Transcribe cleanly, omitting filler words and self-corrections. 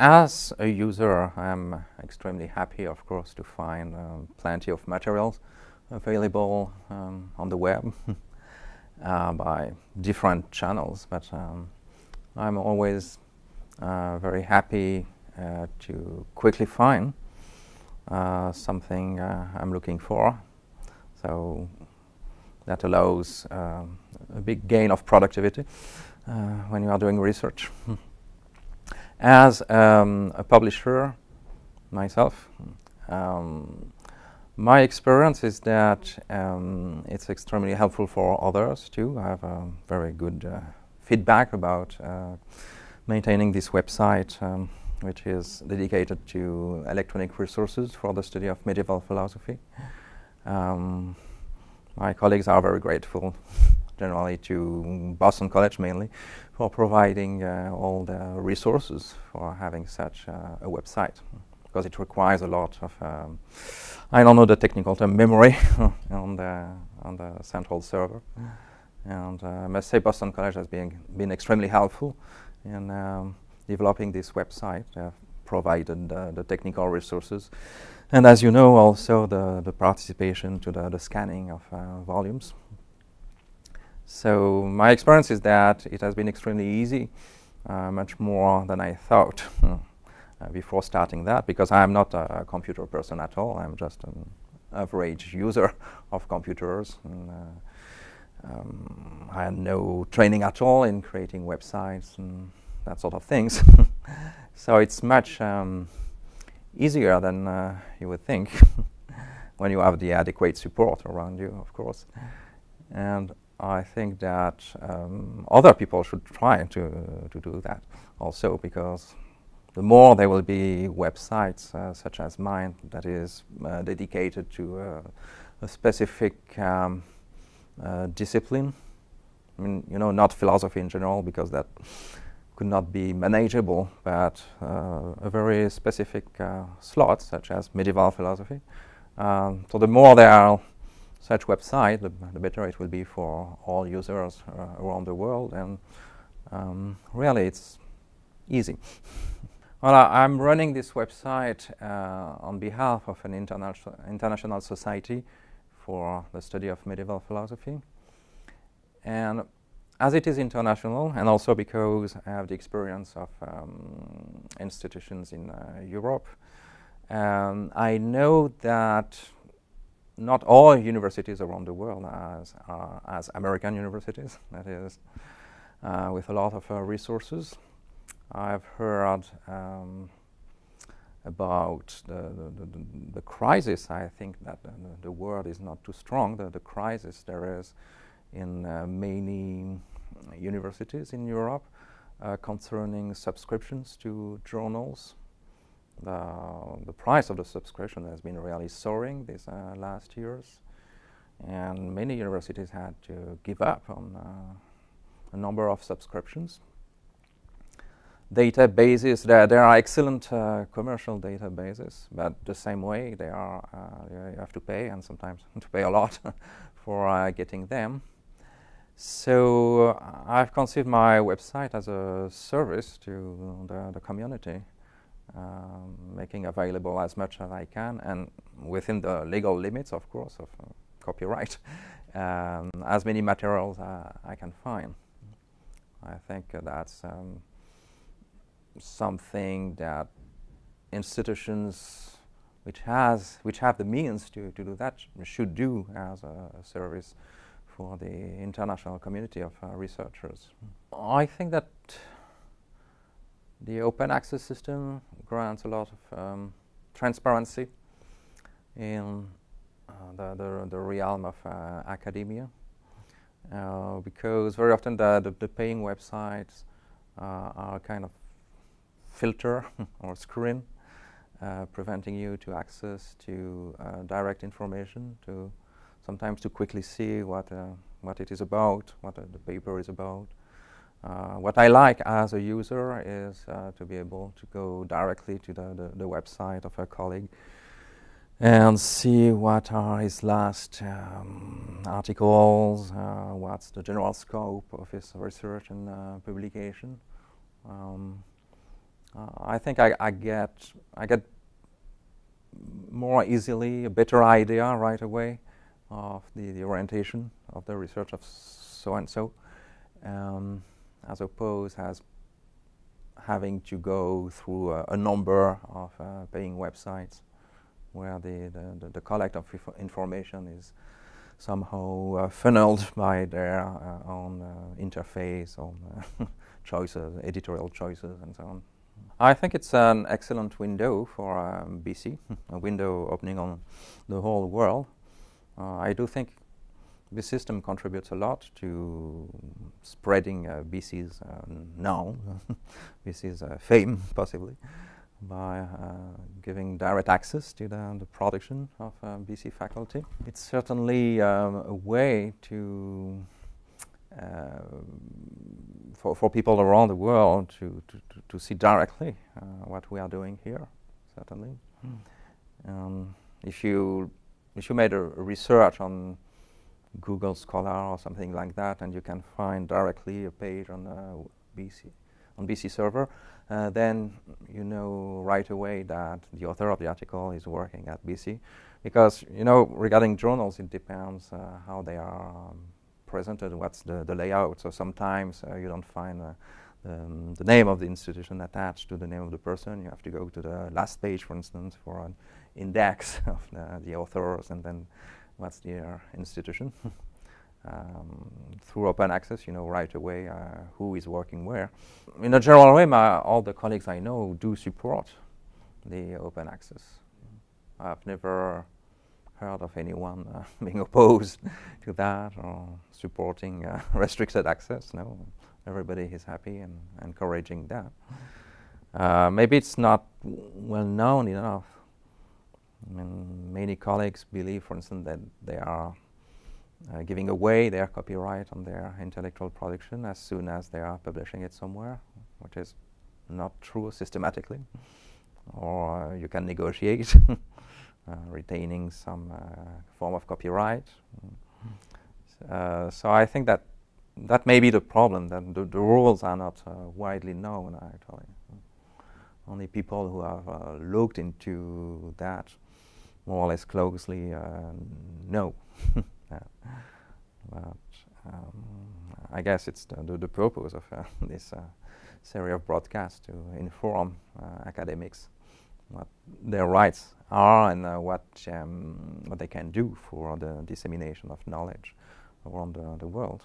As a user, I'm extremely happy, of course, to find plenty of materials available on the web by different channels. But I'm always very happy to quickly find something I'm looking for. So that allows a big gain of productivity when you are doing research. As a publisher myself, my experience is that it's extremely helpful for others too. I have very good feedback about maintaining this website, which is dedicated to electronic resources for the study of medieval philosophy. My colleagues are very grateful, generally to Boston College mainly, for providing all the resources for having such a website, because it requires a lot of, I don't know the technical term, memory on the central server. And I must say Boston College has been extremely helpful in developing this website. They have provided the technical resources, and as you know, also the participation to the scanning of volumes. So my experience is that it has been extremely easy, much more than I thought before starting that, because I am not a computer person at all. I'm just an average user of computers. And, I had no training at all in creating websites and that sort of things. So it's much easier than you would think when you have the adequate support around you, of course. And I think that other people should try to do that also, because the more there will be websites such as mine that is dedicated to a specific discipline, I mean, you know, not philosophy in general, because that could not be manageable, but a very specific slot such as medieval philosophy. So the more there are such websites, the better it will be for all users around the world, and really it's easy. Well, I'm running this website on behalf of an international society for the study of medieval philosophy. And as it is international, and also because I have the experience of institutions in Europe, I know that not all universities around the world are as American universities, that is, with a lot of resources. I've heard about the crisis. I think that the word is not too strong, the crisis there is in many universities in Europe concerning subscriptions to journals. The price of the subscription has been really soaring these last years, and many universities had to give up on a number of subscriptions. Databases, there are excellent commercial databases, but the same way they are, you have to pay, and sometimes to pay a lot for getting them. So I've conceived my website as a service to the community, making available as much as I can, and within the legal limits, of course, of copyright, as many materials I can find. I think that's something that institutions which have the means to do that should do as a service for the international community of researchers. I think that the open access system grants a lot of transparency in the realm of academia, because very often the paying websites are a kind of filter or screen preventing you to access to direct information, to sometimes to quickly see what it is about, what the paper is about. What I like as a user is to be able to go directly to the website of a colleague and see what are his last articles, what's the general scope of his research and publication. I think I get more easily a better idea right away of the orientation of the research of so and so, as opposed as having to go through a number of paying websites where the collect of information is somehow funneled by their own interface, own choices, editorial choices, and so on. I think it's an excellent window for BC, a window opening on the whole world. I do think this system contributes a lot to spreading BC's now, BC's fame, possibly, by giving direct access to the production of BC faculty. It's certainly a way to for people around the world to see directly what we are doing here, certainly. If you made a research on Google Scholar or something like that, and you can find directly a page on BC server, then you know right away that the author of the article is working at BC, because regarding journals, it depends how they are presented, what's the layout. So sometimes you don't find the name of the institution attached to the name of the person. You have to go to the last page, for instance, for an index of the authors, and then what's their institution. Through open access, you know right away who is working where. In a general way, all the colleagues I know do support the open access. I've never heard of anyone being opposed to that or supporting restricted access. No, everybody is happy and encouraging that. Maybe it's not well known enough. I mean, many colleagues believe, for instance, that they are giving away their copyright on their intellectual production as soon as they are publishing it somewhere, which is not true systematically. Or you can negotiate retaining some form of copyright. So I think that may be the problem, that the rules are not widely known, actually. Only people who have looked into that more or less closely know. But I guess it's the purpose of this series of broadcasts to inform academics what their rights are and what they can do for the dissemination of knowledge around the world.